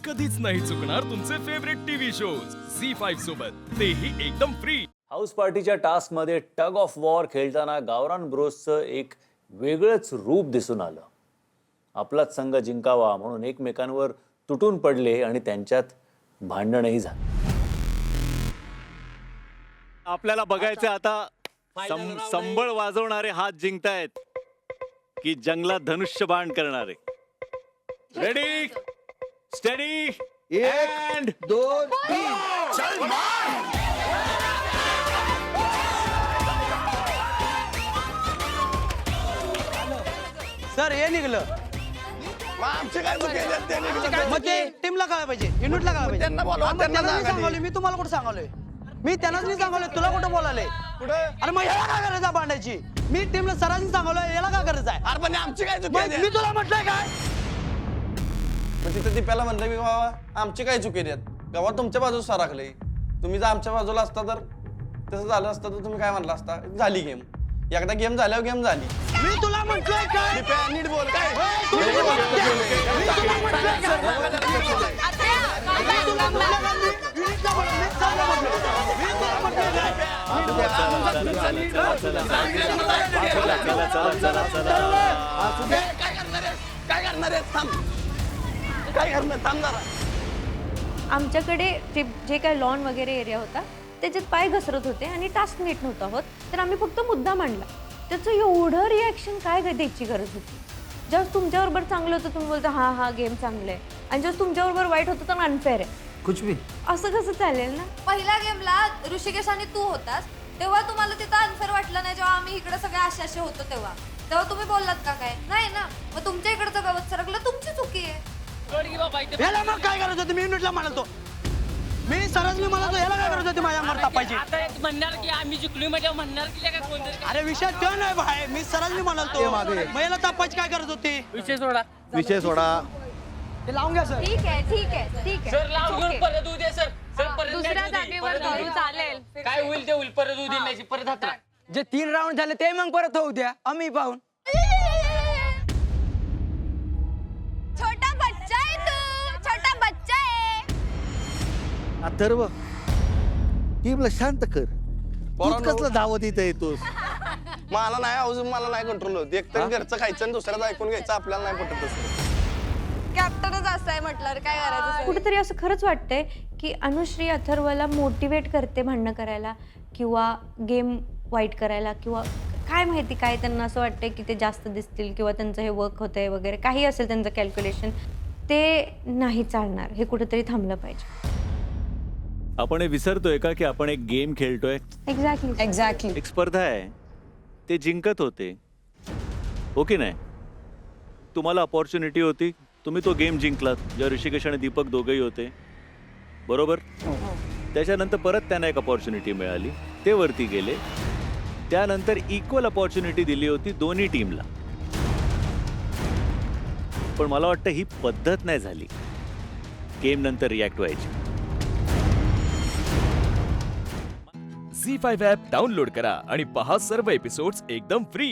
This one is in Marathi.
कधीच नाही चुकणार तुमचे फेवरेट टीव्ही शोज झी5 सोबत, तेही एकदम फ्री। हाऊस पार्टीच्या टास्कमध्ये टग ऑफ वॉर खेळताना गावरान ब्रोसचं एक वेगळंच रूप दिसून आलं। आपलाच संघ जिंकावा म्हणून एकमेकांवर तुटून पडले आणि त्यांच्यात भांडणही झालं। आपल्याला बघायचं आता संबळ वाजवणारे हात जिंकतायत की जंगलात धनुष्यबाण करणारे। रेडी स्टेडी एक दोन तीन सर हे निघलं आमचे काय चुकी आहेत ते निघालं. मग ते टीमला कळायला पाहिजे, युनिटला कळायला पाहिजे। त्यांना बोलवा, मग त्यांना त्यांना नाही सांगा सांगवलंय, मी तुम्हाला कुठं सांगवलंय? मी त्यांनाच नाही सांगवलंय, तुला कुठं बोलायलंय? अरे मग याला काय गरज आहे भांडायची? मी टीमला सरांनी सांगवलंय, याला काय गरज आहे? अरे पण आमची काय चुकी मग आहेत? मी तुला म्हटलंय काय? मग तिथे दीप्याला म्हणलं की बाबा आमची काय चुकी आहेत? गावात तुमच्या बाजूस साराखले, तुम्ही जर आमच्या बाजूला असता तर तसं झालं असतं तर तुम्ही काय म्हणला असता? झाली गेम, एकदा गेम झाल्यावर गेम झाली। मी तुला म्हटलंय काय? दीप्या नीट बोल काय मी तुला म्हटलंय काय? मी तुला म्हटलंय काय? युनिटला बोला, मी चाललो म्हटलं. मी तुला म्हटलंय काय? काय करणार आहे? थांब काय करणार? थांब जरा। आमच्याकडे जे काय लॉन वगैरे एरिया होता त्याच्यात पाय घसरत होते आणि टास्क नीट नव्हता होत, तर आम्ही फक्त मुद्दा मांडला। त्याचं एवढं रिॲक्शन काय द्यायची गरज होती? जेव्हा तुमच्याबरोबर चांगलं होतं तुम्ही बोलता हा हा गेम चांगलं आहे, आणि जेव्हा तुमच्याबरोबर वाईट होतं तर अनफेअर आहे। कुछ भी असं कसं चालेल ना? पहिल्या गेमला ऋषिकेश आणि तू होतास तेव्हा तुम्हाला तिथं अनफेअर वाटलं नाही, जेव्हा आम्ही इकडे सगळे आशाशे होतो तेव्हा तेव्हा तुम्ही बोललात का काय? नाही ना, मग तुमच्या इकडचं गवत सरकलं, तुमची चुकी आहे। याला मग काय गरज होती? मी युनिटला म्हणालतो, मी सरसली म्हणालतो, याला काय गरज होती माझ्या अंगावर तापायची? आता एक म्हणणार की आम्ही जिंकलोय म्हणजे म्हणणार की काय कोणतरी अरे विषय तो नाही भाई, मी सरसली म्हणालतो, मग याला तापायची काय गरज होती? विषय सोडा। ते लावून घ्या सर। ठीक आहे ठीक आहे ठीक सर लावून घेऊन आहे परत उद्या सर सर परत दुसऱ्या match होती, जागेवर परत करू होती. चालेल। काय होईल ते होईल, परत उद्या मॅच परत हात जे 3 राऊंड झाले ते मग परत होऊ द्या, आम्ही पाहून। छोटा बच्चा आहे तू, छोटा बच्चा आहे। अथर्व टीमला शांत कर, तूच कसलं धावत इथं येतोस? मला नाही अजून, मला नाही कंट्रोल होत। एक तर घरचं खायचं आणि दुसऱ्याचं ऐकून घ्यायचं, आपल्याला नाही पटत तसं। कॅप्टनच असं आहे म्हटल्यावर काय करायचं? कुठेतरी असं खरंच वाटतंय की अनुश्री अथर्वला मोटिवेट करते भांडणं करायला किंवा गेम वाईट करायला, किंवा काय माहिती काय त्यांना असं वाटतंय की ते जास्त दिसतील किंवा त्यांचं हे वर्क होतंय वगैरे काही असेल त्यांचं कॅल्क्युलेशन, ते नाही चालणार। हे कुठेतरी थांबलं पाहिजे। आपण हे विसरतोय का की आपण एक गेम खेळतोय, एक्झॅक्टली एक स्पर्धा आहे, ते जिंकत होते हो की नाही? तुम्हाला अपॉर्च्युनिटी होती, तुम्ही तो गेम जिंकलात, जेव्हा ऋषिकेश आणि दीपक दोघेही होते, बरोबर? त्याच्यानंतर परत त्यांना एक अपॉर्च्युनिटी मिळाली, ते वरती गेले, त्यानंतर इक्वल अपॉर्च्युनिटी दिली होती दोन्ही टीमला, पण मला वाटतं ही पद्धत नाही झाली गेम नंतर रिॲक्ट व्हायची। झी5 ॲप डाउनलोड करा आणि पहा सर्व एपिसोड्स एकदम फ्री।